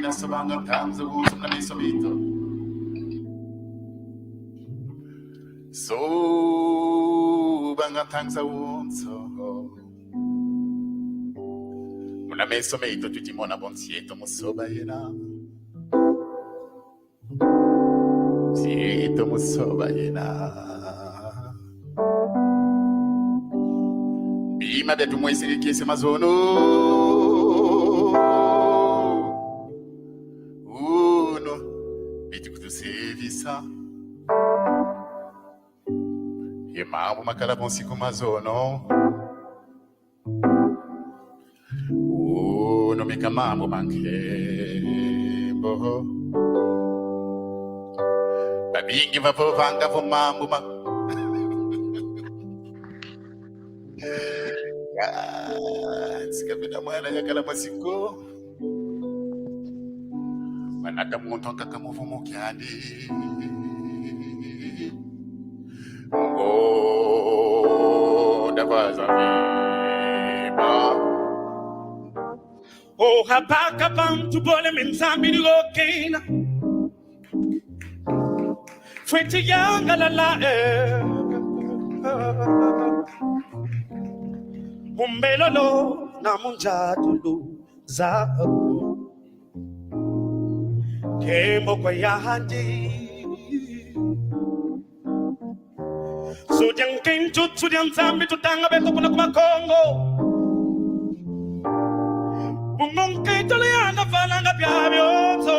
na sabanga tamza wunso na misobito. So banga tangza wunso. Una meso meito tutti mona bonsieto musoba yena. Sieto musoba yena. Bima de tu mwesi kese mazono. Uno biti kutu servisa. Ye mambo makala bonsi kumazono. Uno mika mambo mankembo. Babingi vavanga vo mambo ma. Sikapita mwana yakala masiko. Manaka muntu akakamuvumo kyandi. Oh, davaza viba. Oh, habaka bantu bole menzambi lokena. Fweti yanga la Umbelolo na munjatulo zako. Kembo kwa yahandi. Sudiang kencho, sudiang zambi, tutanga beto kuna kumakongo. Mungong keito leana falanga piabioso.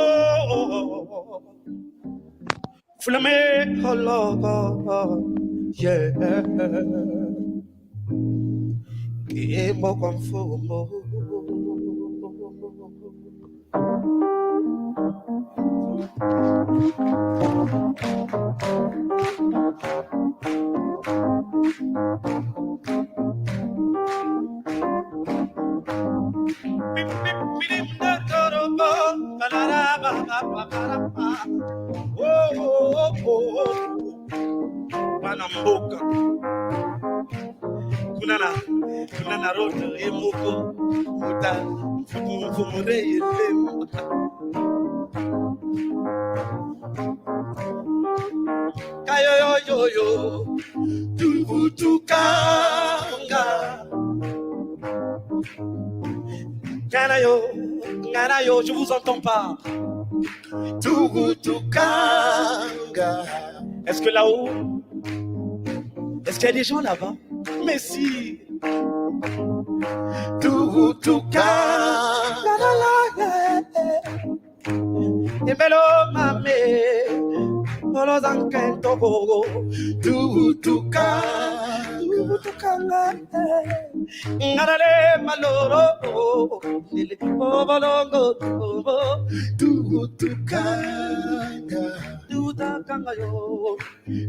Fulame hologo, yeah. Kembo kwa mfumo. Panamboka kunana roto emuko muta mfumure elemu kayo yo tubutukanga ngana yo je vous entends pas tubutukanga. Est-ce que là-haut, est-ce qu'il y a des gens là-bas? Mais si. Et bello mame, olo zankento gogo, tubutukanga, ngarale maloro, lele obolongo, tubutukanga. Tubutukanga yo,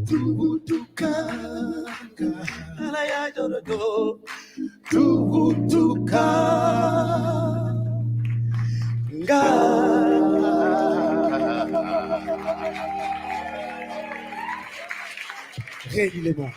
tubutukanga, alaya jorojo, tubutukanga. Régulièrement.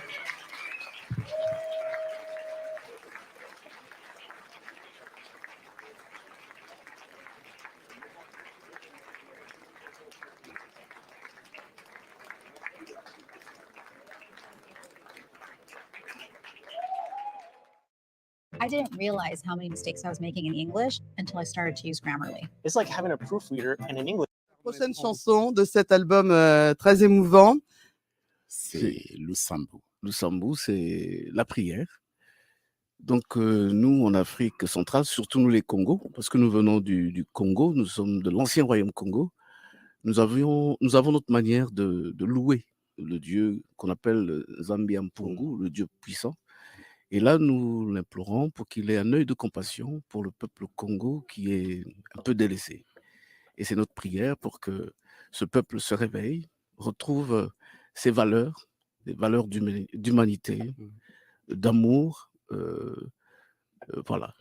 I didn't realize how many mistakes I was making in English until I started to use Grammarly. It's like having a proofreader and in English. Prochaine chanson de cet album très émouvant. C'est Lusambu. Lusambu, c'est la prière. Donc, nous, en Afrique centrale, surtout nous les Congos, parce que nous venons du Congo, nous sommes de l'ancien royaume Congo, nous avons notre manière de louer le Dieu qu'on appelle Zambia Mpungu, le Dieu puissant. Et là, nous l'implorons pour qu'il ait un œil de compassion pour le peuple Congo qui est un peu délaissé. Et c'est notre prière pour que ce peuple se réveille, retrouve ses valeurs, des valeurs d'humanité, d'amour. Voilà.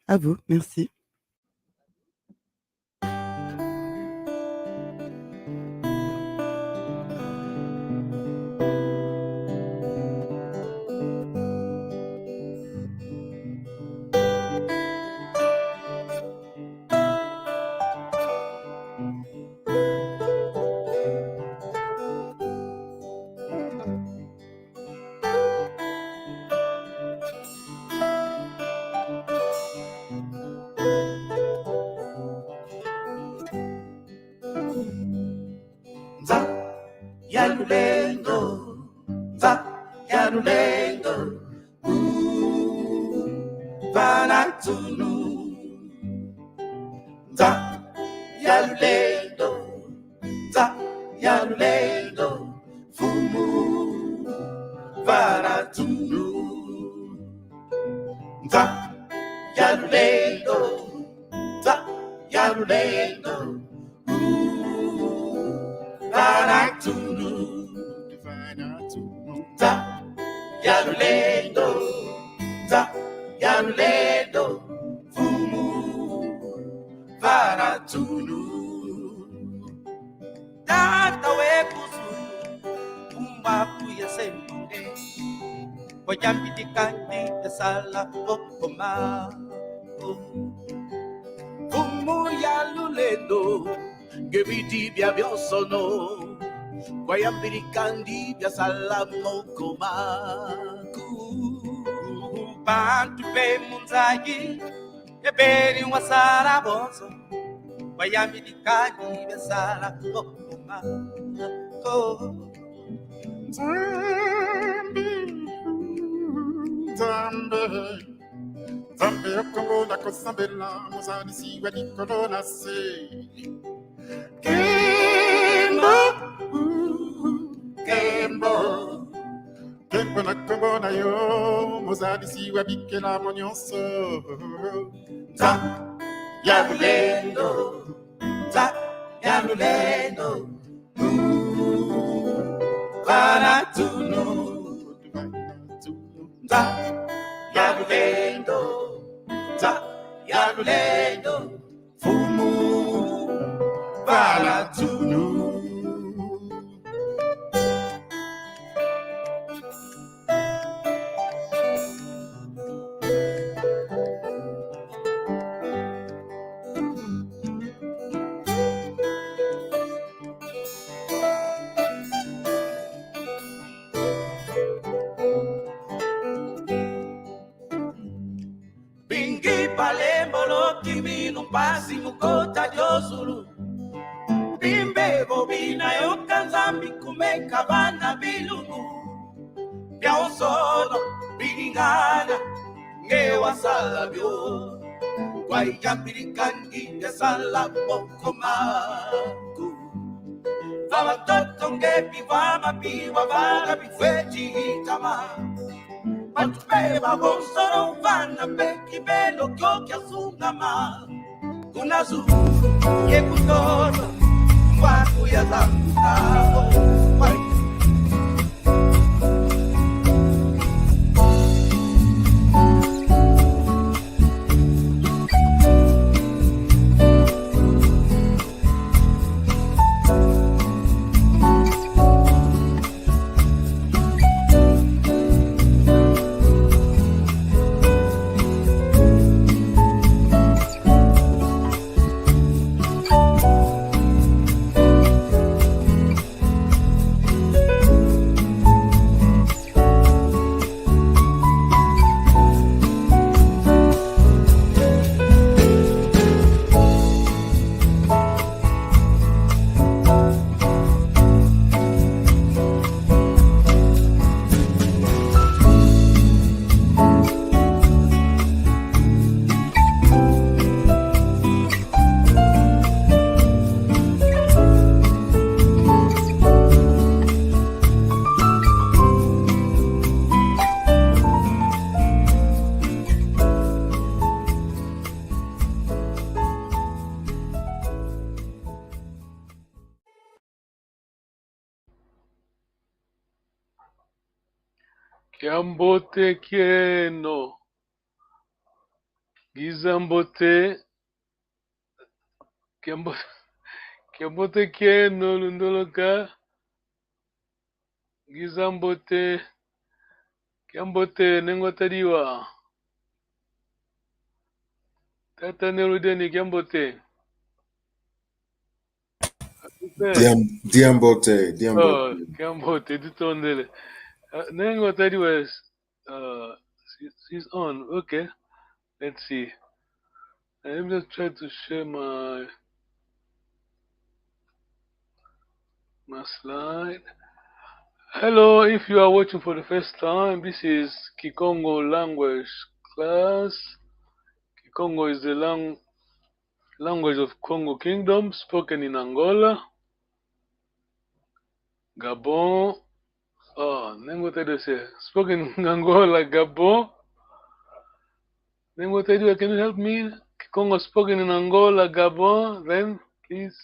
À vous, merci. Banatunu Ta Yaluledo Ta Yaluledo Fumu Banatunu Ta Yaluledo Ta Yaluledo Banatunu Ta Yaluledo Ta Yaluledo Fumu Varatunu Tata Webuzulu Umbaku ya Sembe Wayambi di Kandi ya Sala Okoma Fumu Yaluledo Gebidi Bia Biosono Wayambi di Kandi ya Sala Okoma Bantu Be Munzagi Eberi wasara bozo Bayami di kani besara kokuma ko Zambe Kongo la Kosambela Mozani Siwa di Corona se Kembo Kembo na Kongo na yo Mozani Siwa Bikela Monionso Ta Yalulendo Ta Yalulendo Banatunu Ta Yalulendo Ta Yalulendo Fumu Banatunu Palembolo kimi numpasi mukota diosulu Bimbe bobina yokanzambi kumeka bana bilungu Bia osono bingana ngewa sala bio Kwai yapirikandi ya sala mokomaku Vama toto ngepi vama piwa vaga bifweji itama Matupeba bonsoro vana beki belo kyo kya sungama Kunazu ye kutono Mwaku ya zamutao Kiambote kieno. Gizambote. Kiambote kieno lundoloka. Gizambote. Kiambote nengotariwa. Tata nerudeni kiambote. Diambote. Oh, kiambote ditondele. Nengotariwa is she's on. Okay. Let's see. Let me just try to share my slide. Hello, if you are watching for the first time, this is Kikongo language class. Kikongo is the language of Congo Kingdom, spoken in Angola, Gabon. Oh, Nengotedo say spoken in Angola, Gabon. Nengotedo, can you help me? Kikongo spoken in Angola, Gabon. Then, please.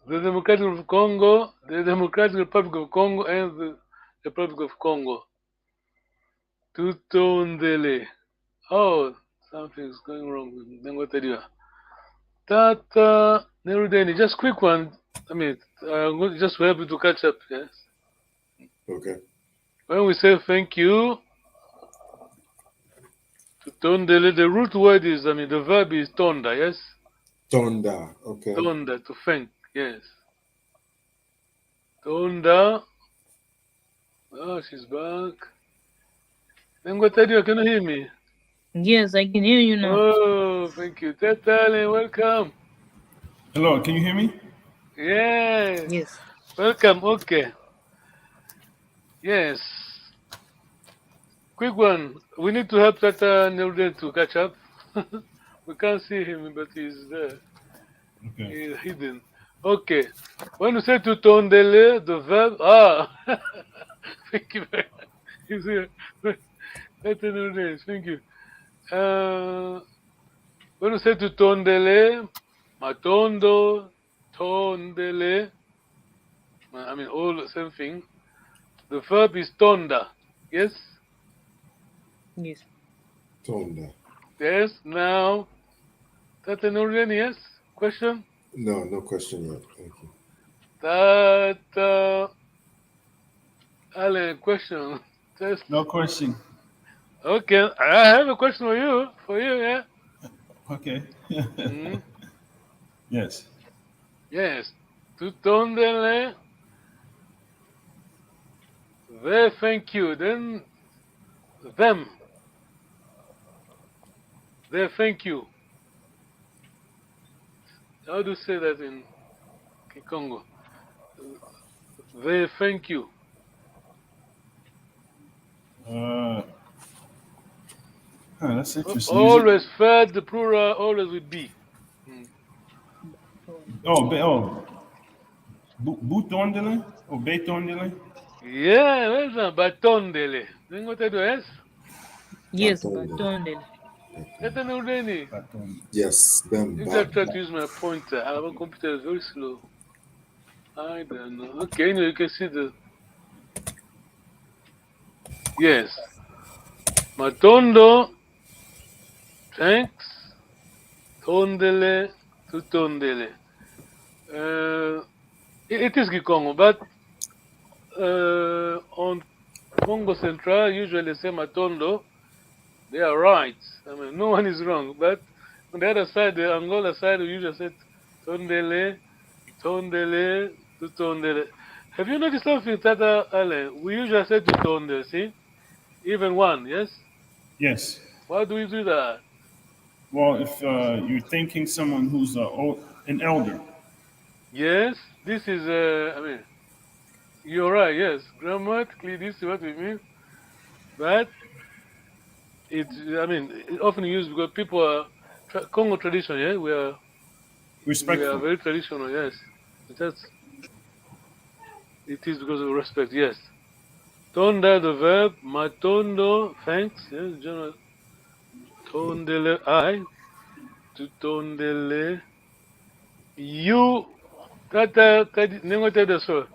The Democratic Republic of Congo, the Democratic Republic of Congo, and the Republic of Congo. Tutondele. Oh, something's going wrong with Nengotedo. Tata Nerudeni, just quick one. I mean, I'm going to just help you to catch up, yes? Okay. When we say thank you, to tondele, the root word is, I mean, the verb is tonda, yes? Tonda. Okay. Tonda, to thank, yes. Tonda. Oh, she's back. Nengotedio, can you hear me? Yes, I can hear you now. Oh, thank you. Tetale, welcome. Hello, can you hear me? Yeah. Yes. Welcome, okay. Yes. Quick one. We need to help Tata Nerudeni to catch up. We can't see him, but he's there. Okay. He's hidden. Okay. When you say to tondele, the verb, thank you very much. He's here. Thank you. When you say to tondele, matondo, tondele, I mean all the same thing. The verb is tonda. Yes? Yes. Tonda. Yes. Now, Tata Nurian, yes? Question? No, no question yet. Thank you. Tata Alan, question. Just No question. okay. I have a question for you. Yeah. Okay. Mhm. Yes. Yes. Tutondele. They thank you. Then them. They thank you. How do you say that in Kikongo? They thank you. That's interesting. Always third, the plural always with be. Boutondele or Betondele? Yeah, well done. Batondele. Then what I do, yes? Yes, Batondele. Batondele. Tata Nurdeni. Yes, them. You just try to use my pointer. Our computer is very slow. I don't know. Okay, now you can see the. Yes. Matondo. Thanks. Tondele. Tutondele. It is Kikongo, but on Congo Central, usually say Matondo. They are right. I mean, no one is wrong. But on the other side, the Angola side, we usually say Tondele, Tondele, Tutondele. Have you noticed something, Tata Allen? We usually say Tutondele, see? Even one, yes? Yes. Why do we do that? Well, if you're thanking someone who's an elder. Yes, this is, I mean, you're right, yes. Grammatically, this is what we mean. But it's, I mean, it's often used because people are, Congo tradition, yeah? We are Respectful. very traditional, yes. It is because of respect, yes. Tonda, the verb, matondo, thanks, yes, general. Tondele, I, to tondele, you, tata, nengote de so.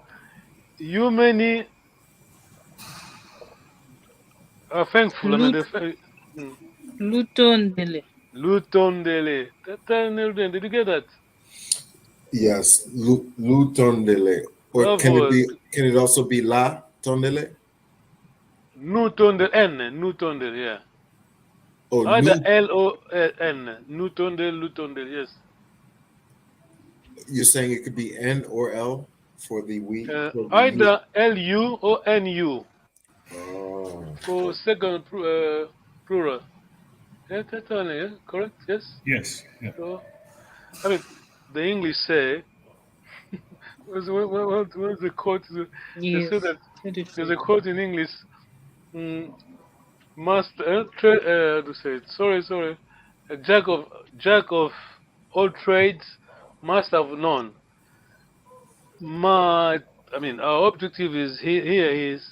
You many are thankful, I mean, Lutondele. Lutondele. Tata, did you get that? Yes, Lutondele. Or Bravo. can it also be La Tondele? Nutondele, N, Nutondele, yeah. Oh, Either L-O-N, Nutondele, Lutondele, yes. You're saying it could be N or L for the we? Either L-U or N-U. Oh. For second plural. Yeah, that's only, yeah? Correct? Yes? Yes. Yeah. So, I mean, the English say, what is the quote? They Yes. say that there's a quote in English, master, how to say it? Sorry. A jack of all trades, master of none. Our objective here is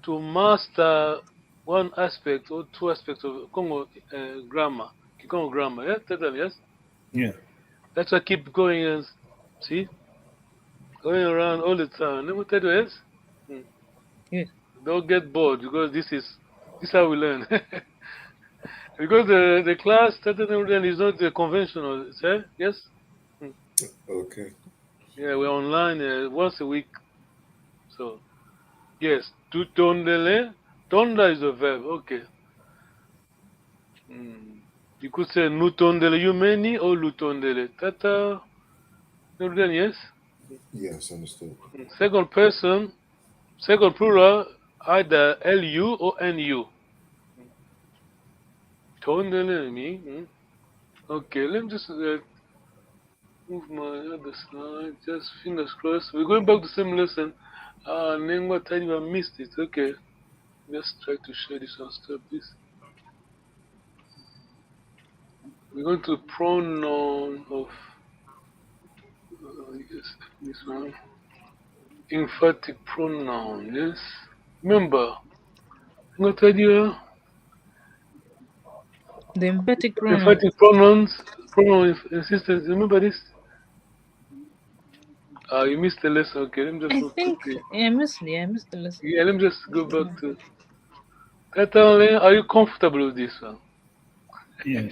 to master one aspect or two aspects of Congo grammar, Kikongo grammar. Yeah, totally, yes. Yeah. That's why I keep going and see, going around all the time. Let me tell you, yes. Yes. Don't get bored because this is how we learn. Because the class Tatanudan is not conventional, sir. Yes. Okay. Yeah, we're online once a week. So yes, tu tondele. Tonda is a verb. Okay. You could say nu tondele you many or lu tondele. Tata Nudan, yes. Yes, understood. Second person, second plural, either lu or nu. Tondele me. Okay, let me just move my other slide. Just fingers crossed. We're going back to the same lesson. Name what time I missed it. Okay. Let's try to share this and stop this. We're going to pronoun of yes, this one. Emphatic pronoun, yes. Remember, I'm gonna tell you The emphatic pronoun. emphatic pronouns, pronoun insistence. Remember this? You missed the lesson. Okay, let me just I go think quickly. I missed the lesson. Yeah, let me just go back to. Tata, are you comfortable with this one? Yeah.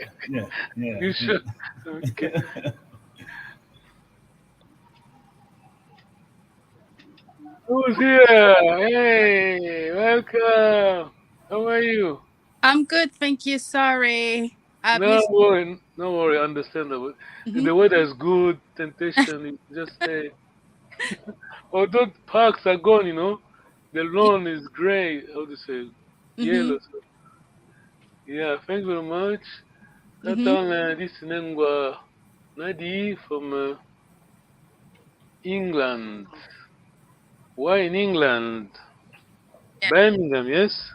You sure? Okay. Who's here? Hey, welcome. How are you? I'm good, thank you. Sorry. No worry, understandable. Mhm. The weather is good, temptation, you just stay. Although parks are gone, the lawn is gray, how to say, Mhm. yellow. So, yeah, thank you very much. Mhm. This is Nengwa Nadi from England. Why in England? Yeah. Birmingham, yes?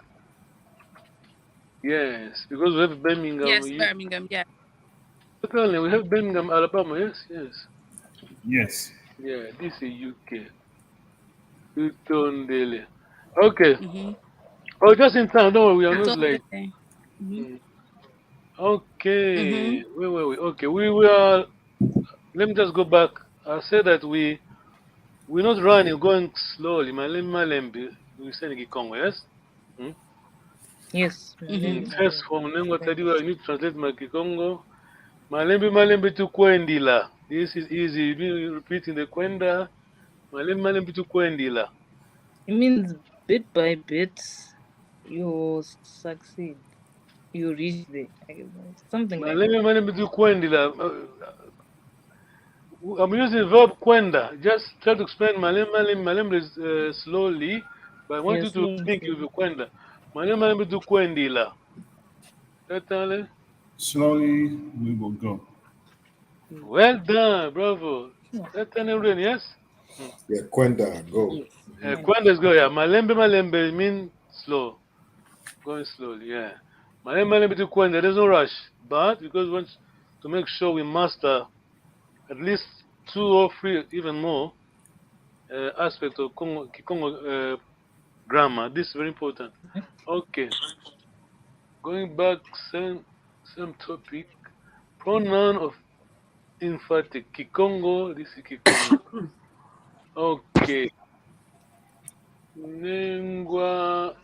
Yes, because we have Birmingham. Yes, Birmingham. Yeah. We have Birmingham, Alabama, yes. Yes. Yeah, this is UK. Utondele. Okay. Mhm. Oh, just in time. Don't worry, we are not late. Totally. Mhm. Okay. Mhm. Wait. Okay, we were. Let me just go back. I said that we're not running, going slowly. Malembe. We said Kikongo, yes. Yes. Mhm. First from Nengo Tadiwa, I need to translate my Kikongo. Malembe tu kwendila. This is easy. You be repeating the kwenda. Malembe tu kwendila. It means bit by bit you succeed. You reach there. Something like that. Malembe tu kwendila. I'm using verb kwenda. Just try to explain malembe slowly, but I want you Yes. to think of kwenda. Malembe tu kwendila. Totally. Slowly we will go. Well done, bravo. Totally, yes? Yeah, Kwenda, go. Yes. Kwenda is go, yeah. Malembe means slow. Going slowly, yeah. Malembe tu kwenda, there's no rush. But because we want to make sure we master at least 2 or 3, even more, aspects of Kikongo grammar. This is very important. Okay. Going back, same topic. Pronoun of emphatic. Kikongo. This is Kikongo. Okay. Nengwa.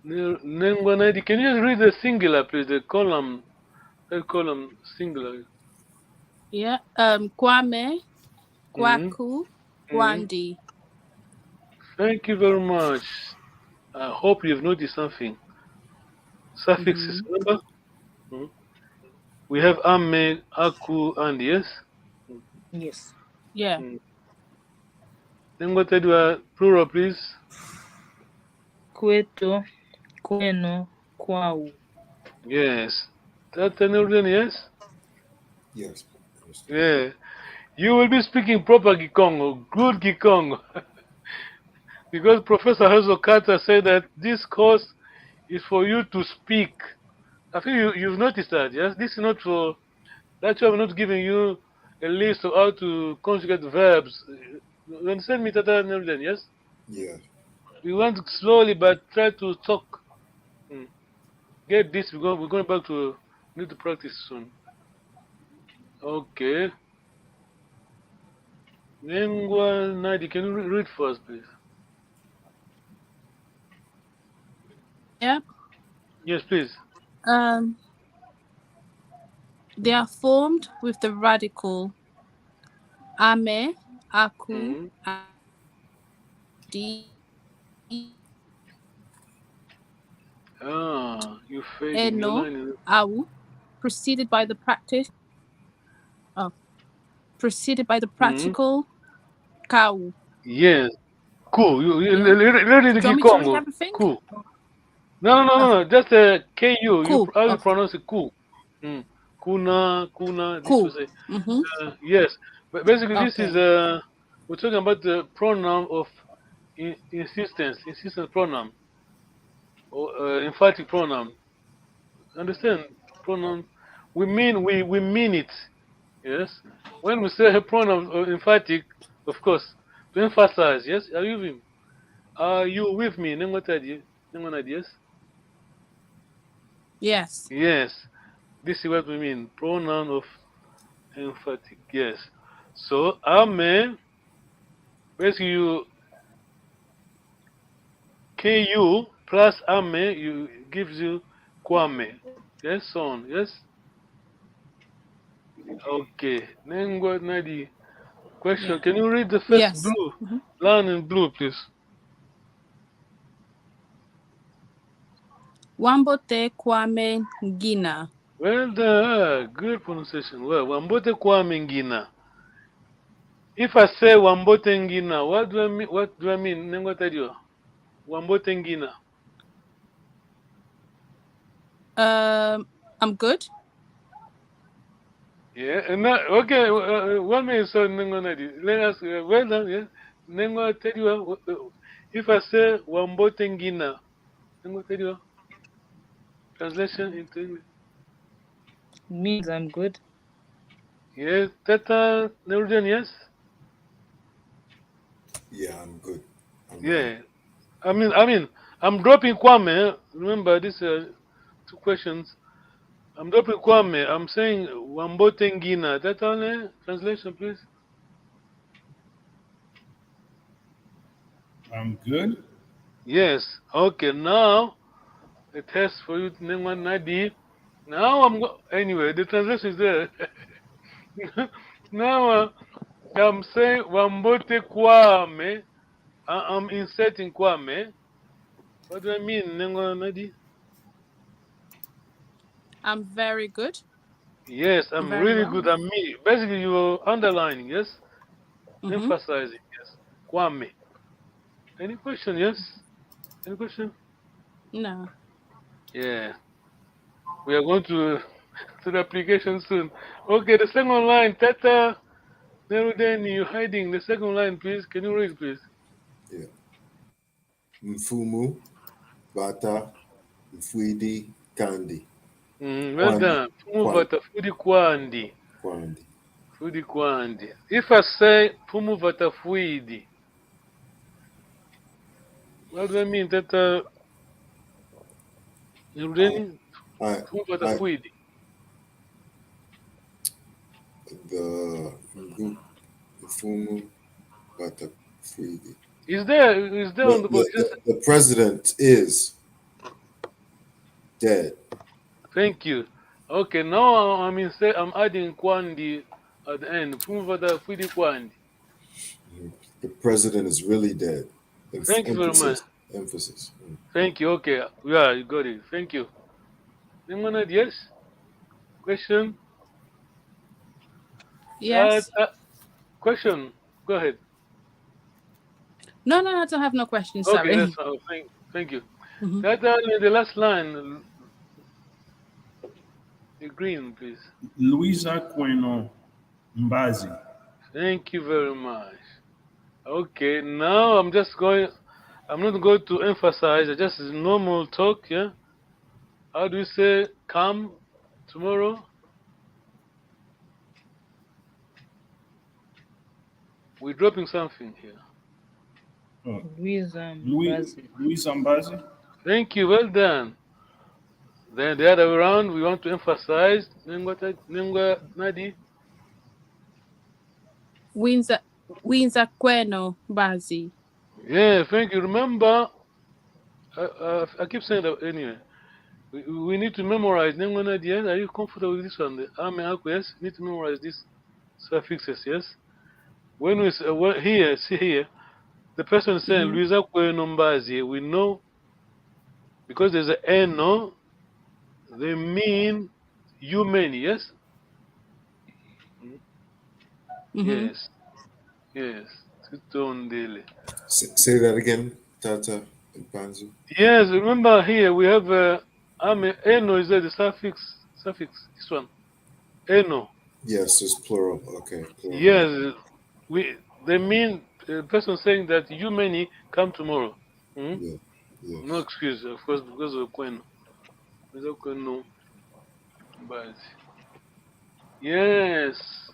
Nengwa Nadi. Can you just read the singular, please? The column. That column singular. Yeah. Kwame, Mhm. Kwaku, Mhm. Gwandi. Thank you very much. I hope you've noticed something. Suffixes, Mhm. remember? Mhm. We have ame, aku, and yes. Yes. Yeah. Mhm. Then what I do, plural, please. Kweto, kweno, kwau. Yes. That's an order, yes? Yes, understood. Yeah. You will be speaking proper Kikongo, good Kikongo. Because Professor Hazel Carter said that this course is for you to speak. I think you've noticed that, yes? This is not for, that's why I'm not giving you a list of how to conjugate verbs. You understand me, Tata Nelden, yes? Yeah. We went slowly, but try to talk. Get this, we're going back to, need to practice soon. Okay. Lingua Nadi, can you read first, please? Yeah. Yes, please. They are formed with the radical ame, aku, adi, You're fading. Your eno, line is. au, preceded by the practice. Oh, preceded by the practical kau. Yes. Cool. You Yeah. ready to Do you want me to read Kikongo? everything? Cool. No. Just KU. Cool. How you Okay. pronounce it? Cool. Kuna. This Cool. was a. Yes. But basically, this is Okay. we're talking about the pronoun of insistence pronoun or emphatic pronoun. Understand? Pronoun. We mean it. Yes. When we say pronoun emphatic, of course, to emphasize. Yes. Are you with me? Are you with me? Yes. Yes. Yes. This is what we mean. Pronoun of emphatic. Yes. So ame basically you ku plus ame you gives you kwame. Yes, son. Yes. Okay. Then go Nadi. Question. Yeah. Can you read the first Yes. blue line in blue, please? Wambote Kwame Ngina. Well done. Good pronunciation. Well, Wambote Kwame Ngina. If I say Wambote Ngina, what do I mean? What do I mean? Nengo tell you. Wambote Ngina. I'm good. Yeah. And now, okay. 1 minute. So Nengo Nadi. Let us. Well done. Yeah. Nengo tell you. If I say Wambote Ngina, Nengo tell you. Translation into English. Means I'm good. Yes. Tata Nerudian. Yes. Yeah, I'm good. Yeah. I mean, I'm dropping Kwame. Remember, these 2 questions. I'm dropping Kwame. I'm saying Wambote Ngina. That only translation, please. I'm good. Yes. Okay. Now the test for you, Nengwa Nadi. Now anyway. The translation is there. Now I'm saying Wambote Kwame. I'm inserting Kwame. What do I mean, Nengwa Nadi? I'm very good. Yes, I'm Very really well. good at me. Basically, you're underlining, yes? Emphasizing, yes. Kwame. Any question, yes? Any question? No. Yeah. We are going to the application soon. Okay, the second line, Tata Neruden, you're hiding. The second line, please. Can you read, please? Yeah. Mfumu, Bata, Mfuidi, Kandi. Well done. Fumu Kwandi. vata fudi kwandi. Kwandi. Fudi kwandi. If I say fumu vata fuidi, what do I mean, Tata Neruden? I, Fumu vata I, fuidi. the Mfumu, Bata, Mfuidi. Is there on the board? Just The president is dead. thank you. Okay, now I'm adding Kwandi at the end. Fumvada Fudi Kwandi. The president is really dead. Thank you very much. Emphasis. Thank you. Okay. Yeah, you got it. Thank you. Lemonade, yes? Question? Yes. Question. Go ahead. No, I don't have no questions. Okay, Sorry. that's fine. Thank you. That the last line. The green, please. Luisa Queno Mbazi. Thank you very much. Okay, now I'm just going. I'm not going to emphasize. Just normal talk. Yeah. How do you say come tomorrow? We're dropping something here. Louis Ambazi. Thank you. Well done. Then the other way around, we want to emphasize. Nengwa Nadi. Winza Kweno Bazi. Yeah, thank you. Remember, I keep saying that anyway. We need to memorize. Nengwa Nadi, yes? Are you comfortable with this one? The Ame Aku, yes? Need to memorize these suffixes, yes? When we here, see here, the person is saying Luisa Kweno Mbazi, we know because there's an N, they mean you many, yes? Yes. Yes. Say that again, Tata and Panzu. Yes, remember here we have eno is the suffix. This one. Eno. Yes, it's plural. Okay. Plural. Yes. They mean the person saying that you many come tomorrow. Yeah. Yes. No excuse, of course, because of Kweno. But yes.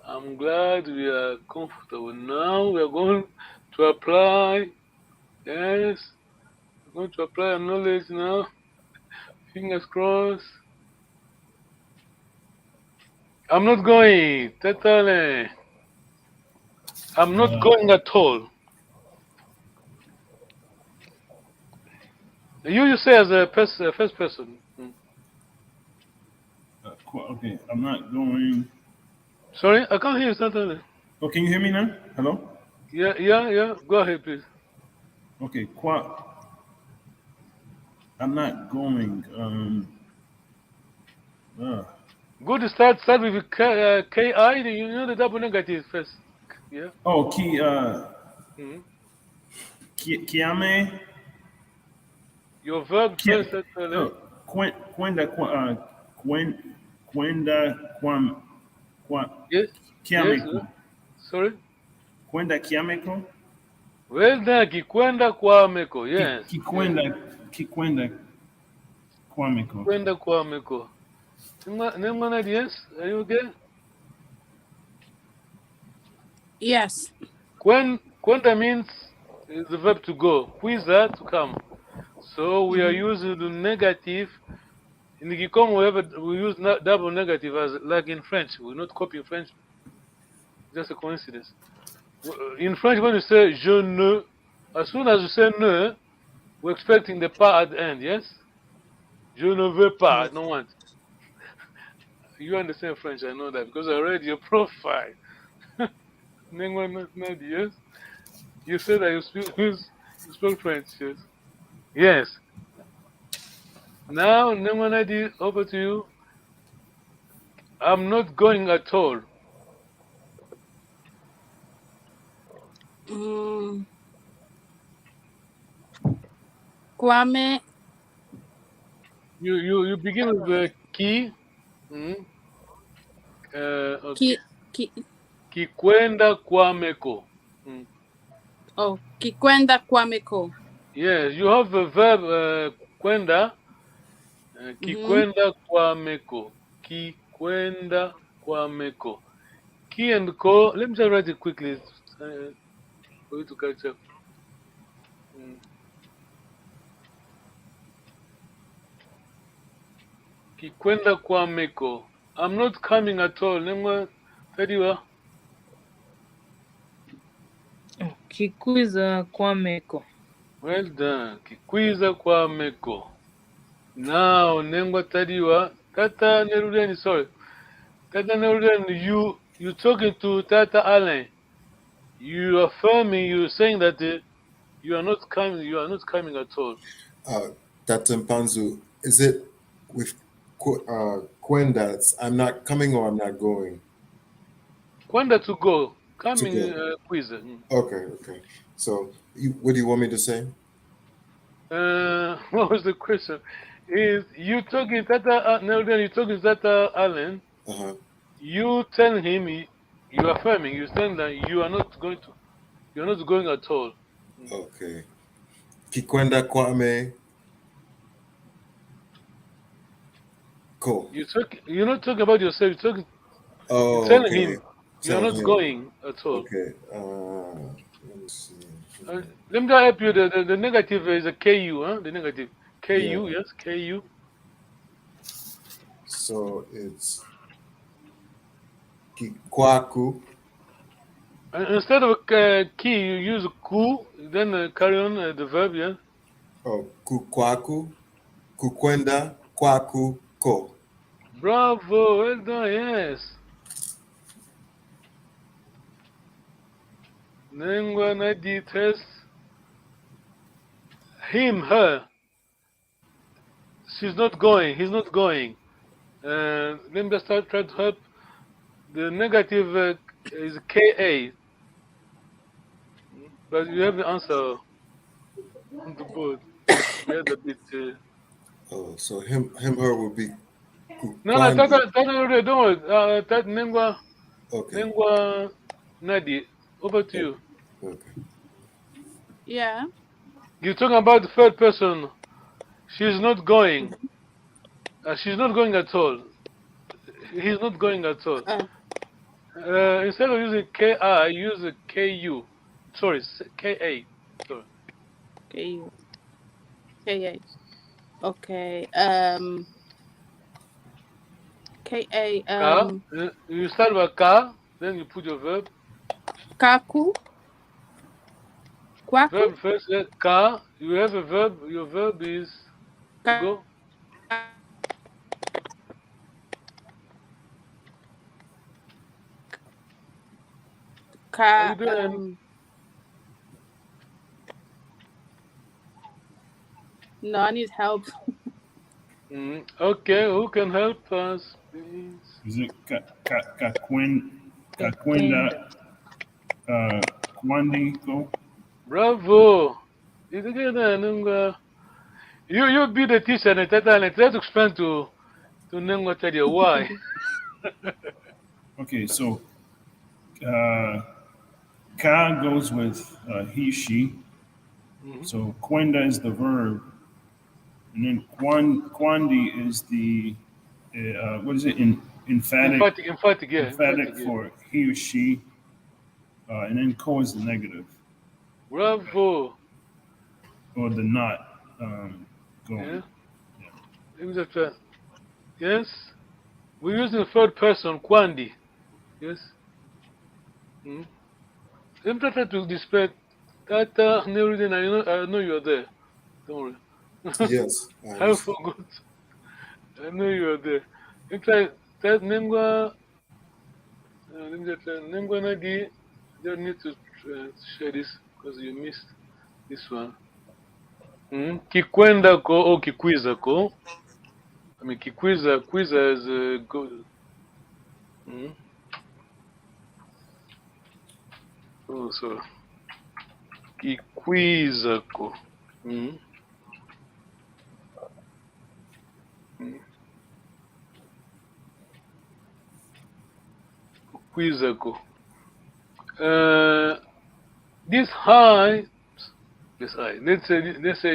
I'm glad we are comfortable. Now we are going to apply. Yes. We're going to apply our knowledge now. Fingers crossed. I'm not going. Totally. I'm not going at all. You say as a first person. Okay, I'm not going. Sorry, I can't hear you, Totally. Oh, can you hear me now? Hello? Yeah. Go ahead, please. Okay, I'm not going. Good to start with K-I. You know the double negative first. Yeah. Oh, Kiame. Your verb first. Yes. Kiameko. Sorry. Kwenda Kiameko. Well done. Kikwenda Kwameko. Yes. Kikwenda Kwameko. Kikwenda Kwameko. Name yes? Are you okay? Yes. Kwenda means the verb to go. Kwiza to come. So we are using the negative. In the Kikongo, we use double negative as like in French. We're not copying French. Just a coincidence. In French, when you say je ne, as soon as you say ne, we're expecting the pas at the end, yes? Je ne veux pas, I don't want. You understand French, I know that, because I read your profile. Yes? You said that you speak French, yes? Yes. Now, Nengonadi, over to you. I'm not going at all. Kwame. You begin with ki. Okay. Kikwenda Kwameko. Oh, Kikwenda Kwameko. Yes, you have a verb kwenda. Kikwenda Kwameko. Kikwenda Kwameko. Ki and ko. Let me just write it quickly for you to catch up. Kikwenda Kwameko. I'm not coming at all. Nengwa Fediwa. Kikwiza Kwameko. Well done. Kikwiza Kwameko. Now, Nengwa Tadiwa. Tata Nerudeni, sorry. Tata Nerudeni, you talking to Tata Allen. You affirming, you're saying that you are not coming at all. Tata Mpanzu, is it with Kwenda, I'm not coming or I'm not going? Kwenda to go. Coming quiz. Okay. So, what do you want me to say? What was the question? Is you talking Tata? No, then you talking Tata Allen. You tell him you affirming. You saying that you are not going to. You're not going at all. Okay. Kikwenda kwame ko. You're not talking about yourself. You're Oh, telling okay. him you're Tell not him. going at all. Okay. Let me see. Let me help you. The negative is a KU, huh? The negative. KU, Yeah. yes, KU. So it's kikwaku. Instead of key, you use ku, then carry on the verb, yeah? Oh, kukwaku. Kukwenda kwaku ko. Bravo, well done, yes. Nengwa Nadi test. Him, her. She's not going, he's not going. Let me just try to help. The negative is KA. But you have the answer on the board. We had a bit. Oh, so him, her will be No, kukwandi. don't worry. That Nengwa Okay. Nadi. Over to you. Okay. Yeah. You're talking about the third person. She's not going. She's not going at all. He's not going at all. Instead of using KI, use a KU. Sorry, KA. Sorry. KU. KA. Okay. KA. Ka. You start with ka, then you put your verb. Kaku. Kwaku. Verb first. Ka. You have a verb. Your verb is to go. Are you doing? No, I need help. Okay, who can help us, please? Is it Kakwenda Kwandiko? Bravo! You be the teacher and try to explain to Nengo tell you why. Okay, so Ka goes with he, she. So Kwenda is the verb. And then Kwandi is the, what is it, emphatic? Emphatic, yeah. Emphatic for he or she. And then Ko is the negative. Bravo. Or the not going. Yeah. Let me just try. Yes. We're using the third person, Kwandi. Yes. Let me try to display that I know you're there. Don't worry. Yes. I forgot. I know you're there. Let me try that Nengwa. Let me just try Nengwa Nagi. You don't need to share this because you missed this one. Kikwenda ko or kikwiza ko. I mean, kikwiza is good. Oh, sorry. Kikwiza ko. Kikwiza ko. This high, let's say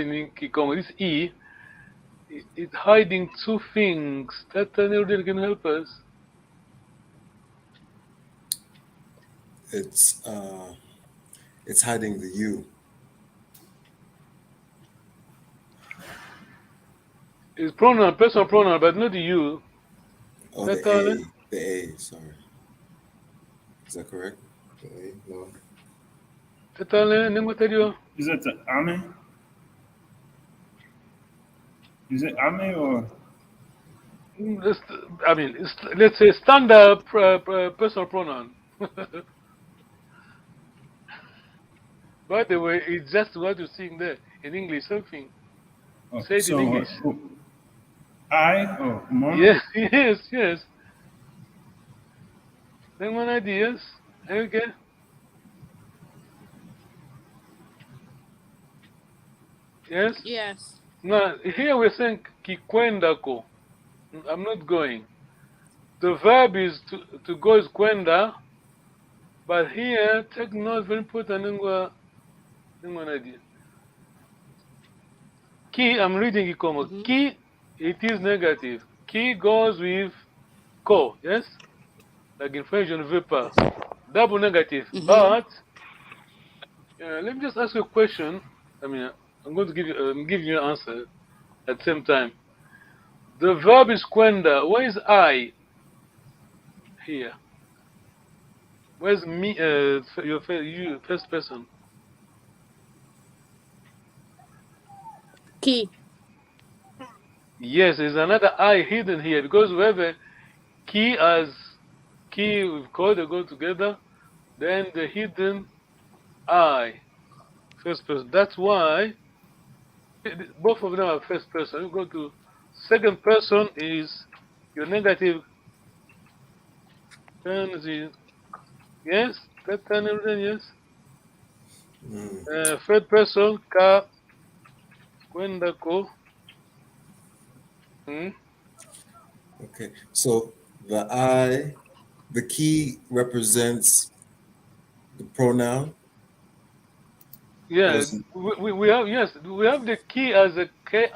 in Kikongo, this E, it's hiding two things. That Neurudin can help us. It's hiding the U. It's pronoun, personal pronoun, but not the you. Oh, the A. The A, sorry. Is that correct? The A? No. Is that the Ame? Is it Ame or? I mean, let's say standard personal pronoun. By the way, it's just what you're seeing there in English, something. Oh, Say it in English. I or more? Yes. Then one ideas. Okay. Yes? Yes. Now, here we're saying kikwenda ko. I'm not going. The verb is to go is kwenda, but here, take note, very important idea. Ki, I'm reading Kikongo. Ki, it is negative. Ki goes with ko, yes? Like in French, je ne veux pas. Double negative. But, let me just ask you a question. I mean, I'm going to give you an answer at the same time. The verb is kwenda. Where is I here? Where's me? You, first person. Key. Yes, there's another I hidden here because we have a key as key with code, they go together. Then the hidden I, first person. That's why both of them are first person. You go to second person is your negative. Yes, that turn everything, yes. Third person, ka, kwenda ko. Okay, so the key represents the pronoun. Yeah, we have, yes, we have the key as a ki.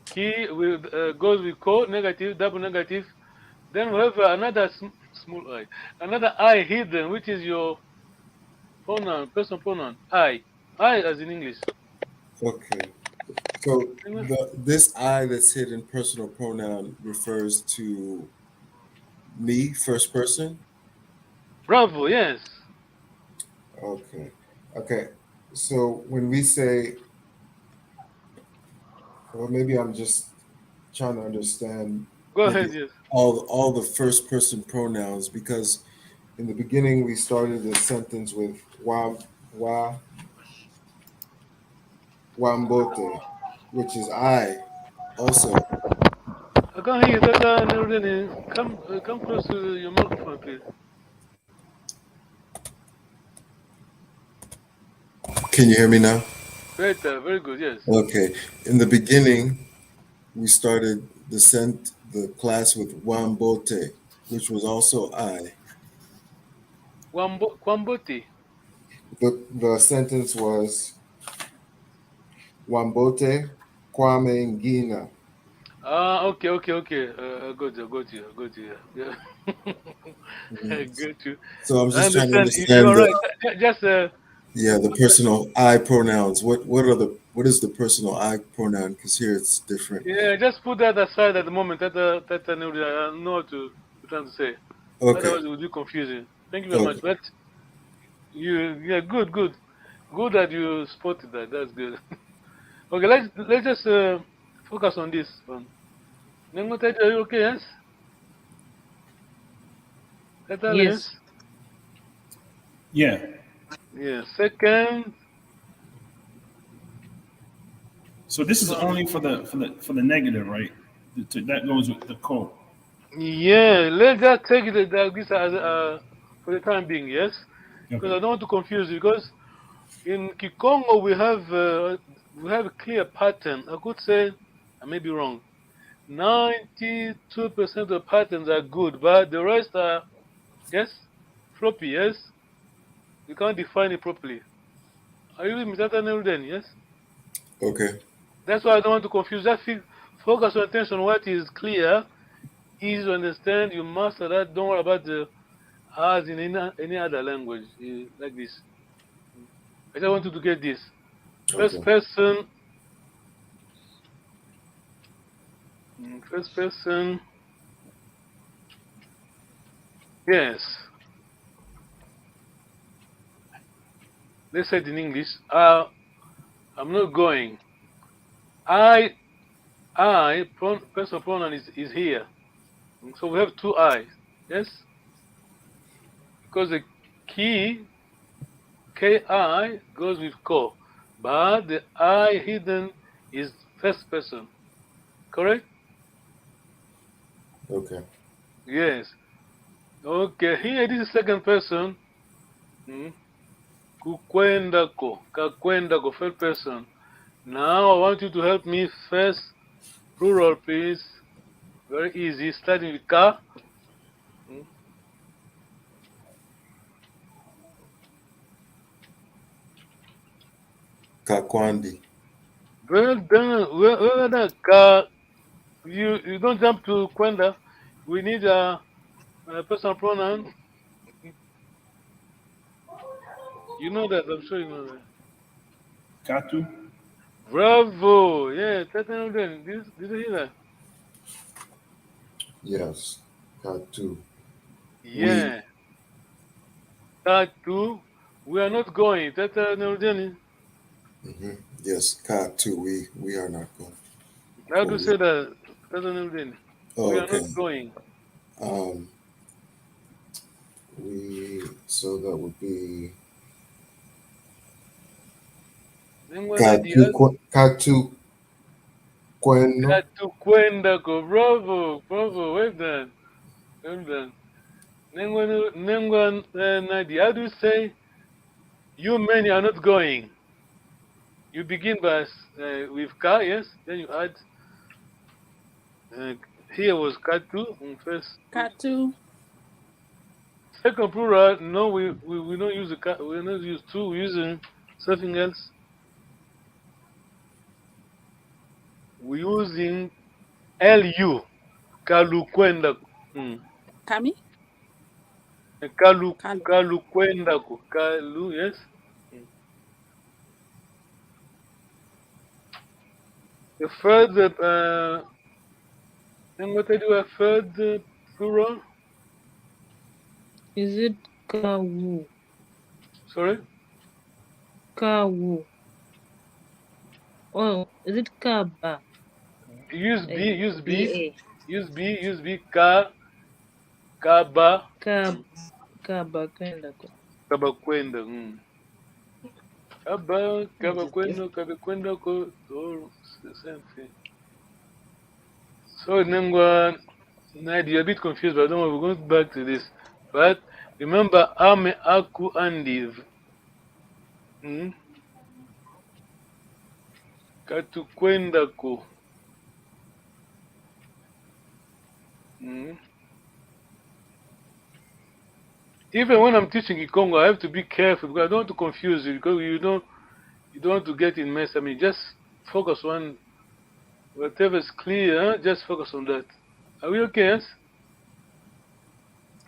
Key with goes with co negative, double negative. Then we have another small I, another I hidden, which is your pronoun, person pronoun. I as in English. Okay, so this I that's hidden personal pronoun refers to me, first person. Bravo, yes. Okay. So when we say, well, maybe I'm just trying to understand Go maybe ahead, yes. all the first person pronouns, because in the beginning we started the sentence with wambote, which is I also. I can't hear you. Come close to your microphone, please. Can you hear me now? Better, very good, yes. Okay. In the beginning, we started the class with wambote, which was also I. Kwamboti. The sentence was wambote kwame ngina. Okay. I got you. Yeah. I got you. So I'm I just trying to understand. You understand are right. Just the personal I pronouns. What is the personal I pronoun? Because here it's different. yeah, just put that aside at the moment. That I know what you're trying to say. Okay. Otherwise, it would be confusing. Thank you very much. Okay. But good that you spotted that. That's good. Okay, let's just focus on this one. Nengote, are you okay? Yes. Yes. Yeah. Yeah. Second. So this is only for the negative, right? That goes with the ko. Yeah, let's just take it like this as for the time being, yes, because Okay. I don't want to confuse you. Because in Kikongo we have a clear pattern. I could say I may be wrong. 92% of the patterns are good, but the rest are floppy. Yes, you can't define it properly. Are you with me, Tata Neruden? Yes. Okay. That's why I don't want to confuse. Just focus your attention on what is clear, easy to understand. You master that. Don't worry about the as in any other language like this. I just want you to get this. First person. First person. Yes. Let's say it in English. I'm not going. Personal pronoun is here. So we have two I's. Yes? Because the key, Ki, goes with ko. But the I hidden is first person. Correct? Okay. Yes. Okay, here this is second person. Kukwendako, kakwendako, third person. Now I want you to help me first. Plural, please. Very easy. Starting with ka. Kakwandi. Well done. Well done. Ka, you don't jump to Kwenda. We need a personal pronoun. You know that. I'm sure you know that. Katu. Bravo. Yeah. Did you hear that? Yes. Katu. We. Yeah. Katu. We are not going. Mhm. Yes. Katu. We are not going. How do Or you we. say that? We Oh, are not okay. going. Um. We. So that would be Katu. Katu. Kweno. Katu kwenda ko. Bravo. Bravo. Well done. Well done. Nengwa Nadia. How do you say you many are not going? You begin by with ka, yes. Then you add. Uh, here was katu first. Katu. Second plural. No, we don't use the ka. We don't use two. We're using something else. We're using lu. Kalu kwenda. Kami. Kalu Kalu. kalu kwenda ko. Kalu, yes. The third. And what I do a third plural? Is it Kawu? Sorry? Kawu. Oh, is it Kaba? Use B, Like use B. BA. Use B. Kaba. Kaba kwenda ko. Kaba kwenda. Kaba kwenda ko. All the same thing. So, Nengwa, Nadia, you're a bit confused, but don't worry, we're going back to this. But remember, Ame, Aku, Andiv. Katu kwenda ko. Even when I'm teaching Kikongo, I have to be careful because I don't want to confuse you because you don't want to get in mess. I mean, just focus on whatever's clear. Just focus on that. Are we okay?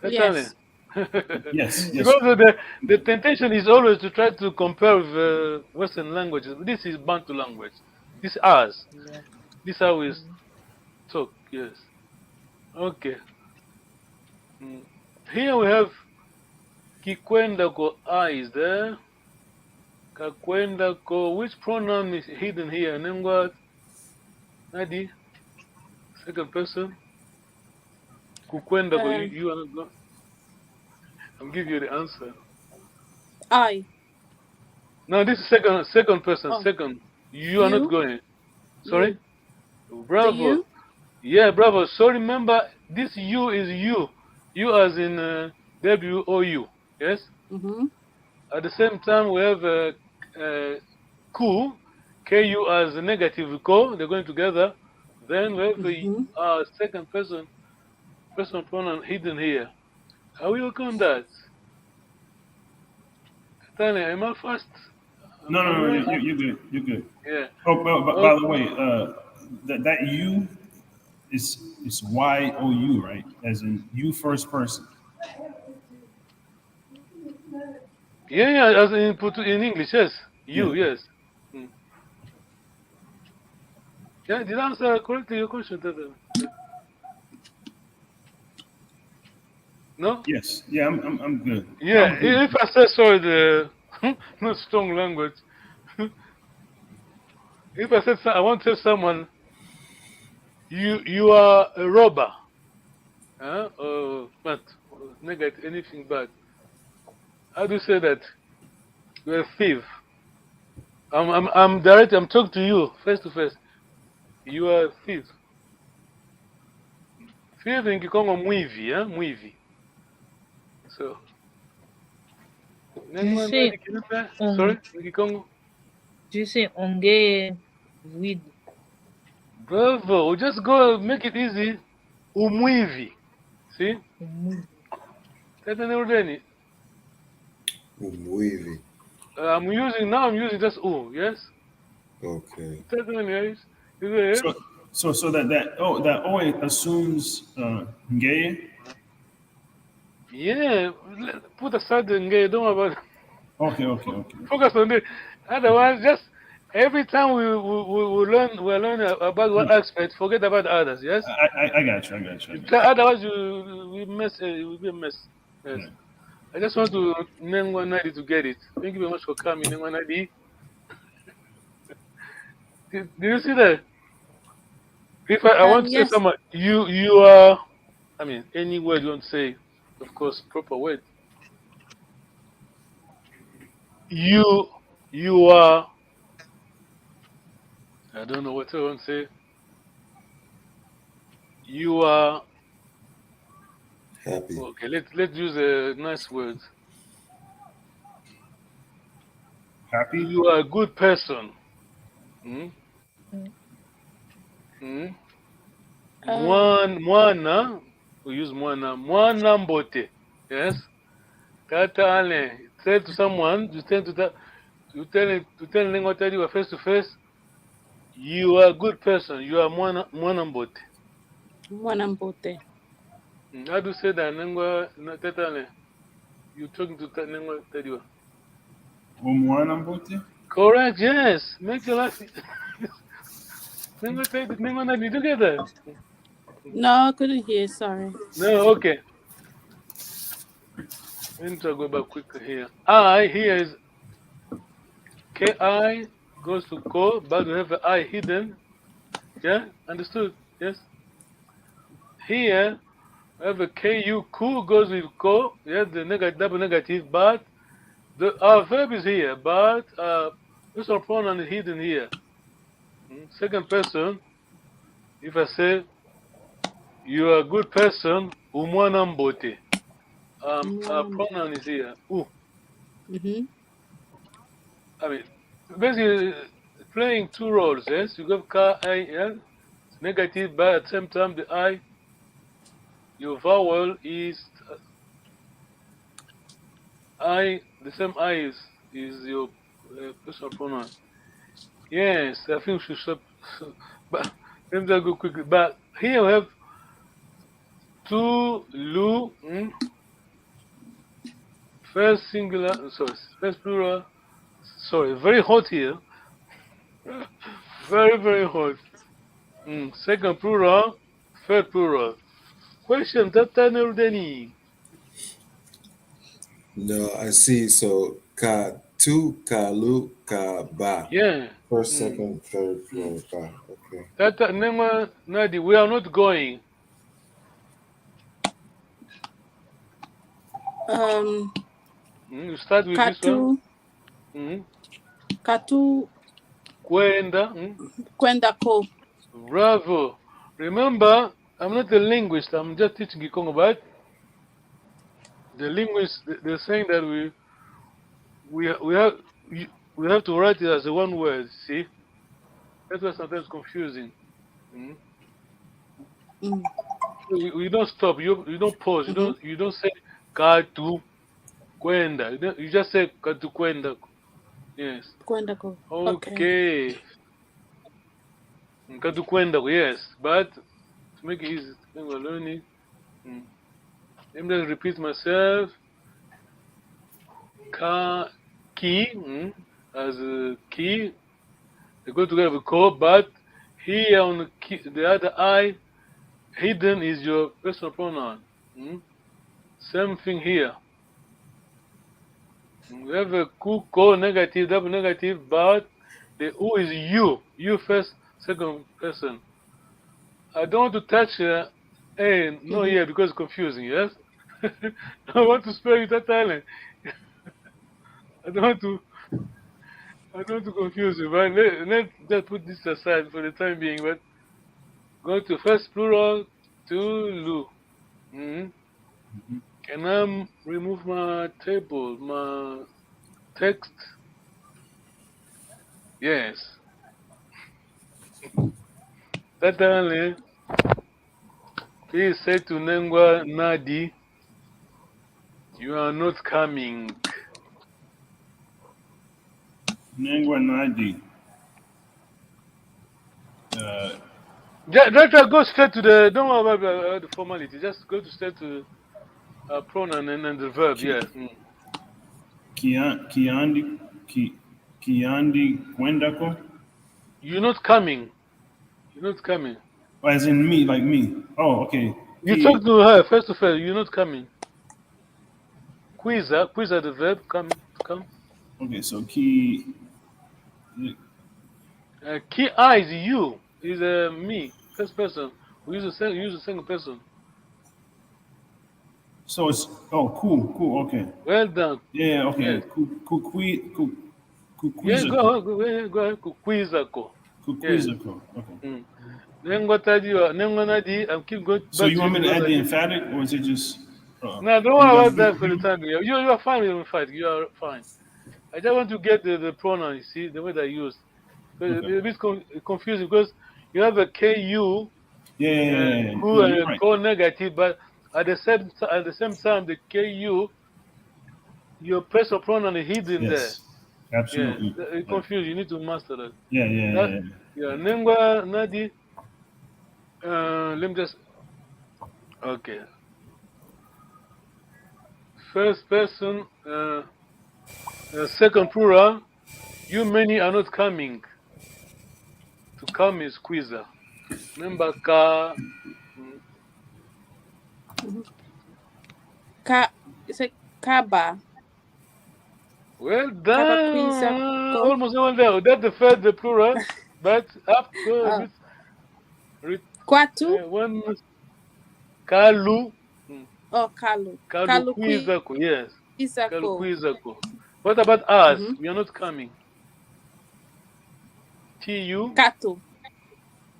Yes. Yes. Yes. Because the temptation is always to try to compare with Western languages. This is Bantu language. This is ours. Yeah. This is how we talk. Yes. Okay. Here we have Kikwenda ko is there. Kakwenda ko. Which pronoun is hidden here? Name what? Nadi? Second person. Kukwenda ko. You are not going. I'm giving you the answer. I. No, this is second person. Oh. Second. You are not going. Sorry? Bravo. The you? Yeah, bravo. So remember, this you is you. You as in W-O-U. Yes? At the same time, we have ku, K-U as a negative ko. They're going together. Then we have the second person pronoun hidden here. Are we okay on that? Tanya, am I fast? No, you're good. You're good. Yeah. Oh, but by the way, that you is YOU, right? As in you first person. Yeah, as in English, yes. You, yes. Yeah, did I answer correctly your question, Tata? No? Yes. Yeah, I'm good. Yeah, I'm good. if I say sorry, the not strong language. If I said I want to tell someone, you are a robber, or not negative anything bad. How do you say that? You're a thief. I'm direct. I'm talking to you face to face. You are a thief. Thief in Kikongo mwivi, mwivi. So. Did you say Sorry, in Kikongo. Did you say onge with? Bravo. We just go make it easy. Umwivi. See? Umwivi. I'm using just u, yes? Okay. Certainly, is it? So that O assumes gay. Yeah, put aside the gay. Don't worry about it. Okay. Focus on it. Otherwise, just every time we learn about one aspect, forget about others. Yes. I got you. Otherwise, we mess. It will be a mess. Yes. Yeah. I just want to name 190 to get it. Thank you very much for coming. Name 190. Did you see that? If I want to say Yes. something, you are. I mean, any word you want to say, of course, proper word. You are. I don't know what I want to say. You are. Happy. Okay, let's use a nice word. Happy. You are a good person. Hmm? Hmm? Mwana. We use mwana. Mwana mbote. Yes. Tata ale. Say to someone. You tell to that. You tell it. To tell them tell you face to face. You are a good person. You are mwana mbote. Mwanambote. How do you say that? Nengwa tata ale. You talking to nengwa tell you. Umwana mbote. Correct. Yes. Make your life. Nengwa tell you. Nengwa na. Did you get that? No, I couldn't hear. Sorry. No. Okay. Let me try to go back quickly here. I here is KI goes to ko, but we have an I hidden. Yeah, understood? Yes. Here we have a KU ku goes with ko. Yes, the negative double negative, but our verb is here, but personal pronoun is hidden here. Second person, if I say you are a good person, umwana mbote. Our pronoun is here. Mm-hmm. I mean, basically playing two roles. Yes, you got ka I, yeah, negative, but at the same time the I, your vowel is I. The same I is your personal pronoun. Yes, I think we should stop. But let me just go quickly. But here we have two lu. First singular. Sorry, first plural. Sorry, very hot here. Very hot. Second plural. Third plural. Question Tata Nerudeni. No, I see. So ka tu, ka lu, ka ba. Yeah. First, second, third, Mm. fourth, ba. Okay. Tata Nema Nadi, we are not going. You start with this one. Katu Kwenda. kwenda ko. Bravo. Remember, I'm not a linguist. I'm just teaching Kikongo, but the linguists they're saying that we have to write it as a one word. See, that's why sometimes confusing. We don't stop. You don't pause. You don't say katu kwenda. You just say katu kwenda. Yes. Kwenda ko. Okay. Katu kwenda. Yes, but to make it easy, we're learning. Let me just repeat myself. Key as a key. They go together with ko, but here on the key, the other I hidden is your personal pronoun. Same thing here. We have a ku, ko, negative, double negative, but the U is you. You first, second person. I don't want to touch no here because it's confusing, yes? I want to spell it that talent. I don't want to confuse you, but let's just put this aside for the time being. But go to first plural to lu. Can I remove my table, my text? Yes. Tatale, please say to Nengwa Nadi, you are not coming. Nengwa Nadi. Director, go straight to the. Don't worry about the formality. Just go to straight to pronoun and the verb. Yes. Kiandi Kwendako. You're not coming. You're not coming. As in me, like me. Oh, okay. You talk to her first of all. You're not coming. Quiza the verb come. Okay, so key I is you. Is me first person. We use a second person. So it's cool. Okay. Well done. Yeah. Okay. Yes. Yeah, go ahead. Kukwizako. Kukwizako. Okay. Keep going. So you want me to add the emphatic, or is it just? No, don't worry about that for the time. You are fine with the emphatic. You are fine. I just want to get the pronoun. You see the way they use. It's a bit confusing because you have a KU. Yeah. Who and co negative, but at the same time the KU, your personal pronoun is hidden there. Absolutely. Yeah, it's confused. You need to master that. Yeah. Nengwa Nadi. Let me just. Okay. First person, second plural. You many are not coming. To come is quiza. Remember ka. It's a kaba. Well done. Almost all there. That's the plural, but after Kwatu. One kalu. Oh, kalu. Kalu Kwizako. Yes. Kalu Kwizako. What about us? We are not coming. TU. Kato.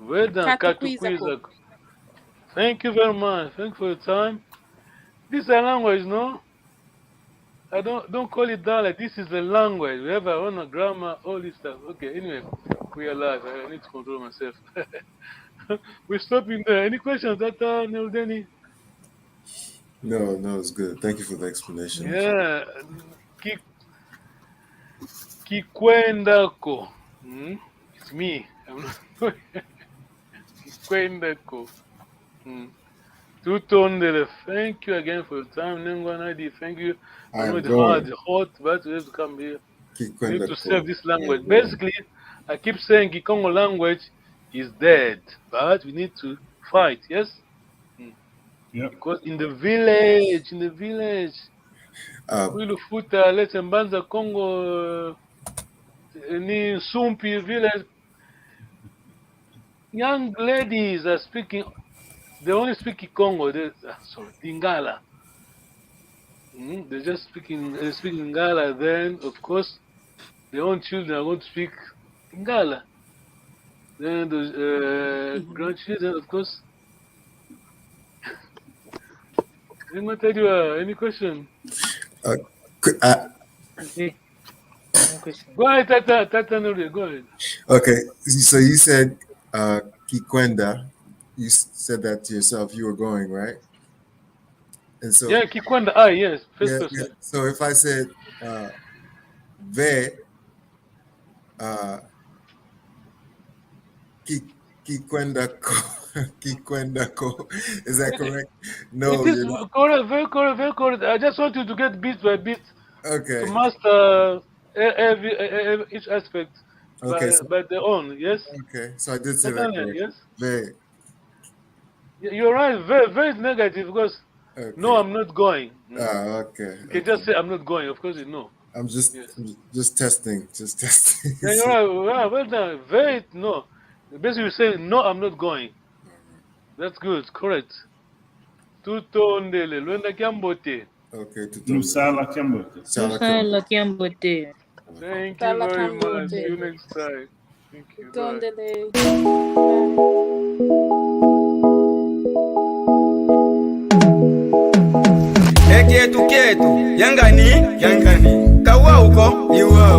Well done. Katu Kwizako. Thank you very much. Thank you for your time. This is a language, no? I don't call it down like this is a language. We have our own grammar, all this stuff. Okay, anyway, we are live. I need to control myself. We're stopping there. Any questions, Dr. Neldeni? No, it's good. Thank you for the explanation. Yeah. Kikwendako. It's me. I'm not Kikwendako. Tutondele. Thank you again for your time. Nengwanadi, thank you. I know it's hot, but we have to come here. We have to serve this language. Yeah. Basically, I keep saying Kikongo language is dead, but we need to fight, yes? Yep. Because in the village, Wilufuta, let's Mbanza Congo, ni Sumpi village, young ladies are speaking, they only speak Kikongo, Lingala. They're just speaking Lingala, then of course their own children are going to speak Lingala. Then the grandchildren, of course. I'm going to tell you any question. Okay. No question. Go ahead, Tata Nuri, go ahead. Okay, so you said Kikwenda. You said that to yourself. You were going, right? And so yeah, Kikwenda, yes, first person. Yeah. So if I said ve Kikwendako, is that correct? No, it is correct, very correct. I just want you to get bit by bit. Okay. To master each aspect by their own, yes? Okay, so I did say that correct. Yes? Very. You're right, very negative because no, I'm not going. Okay. You can just say I'm not going, of course you know. I'm just testing. Yeah, you're right, well done. Very, no. Basically you say, no, I'm not going. That's good, correct. Tutondele, Luenda Kiambote. Okay, Nusala Kiambote. Nusala Kiambote. Thank you very much. See you next time. Thank you. Tutondele. Quieto, yangani.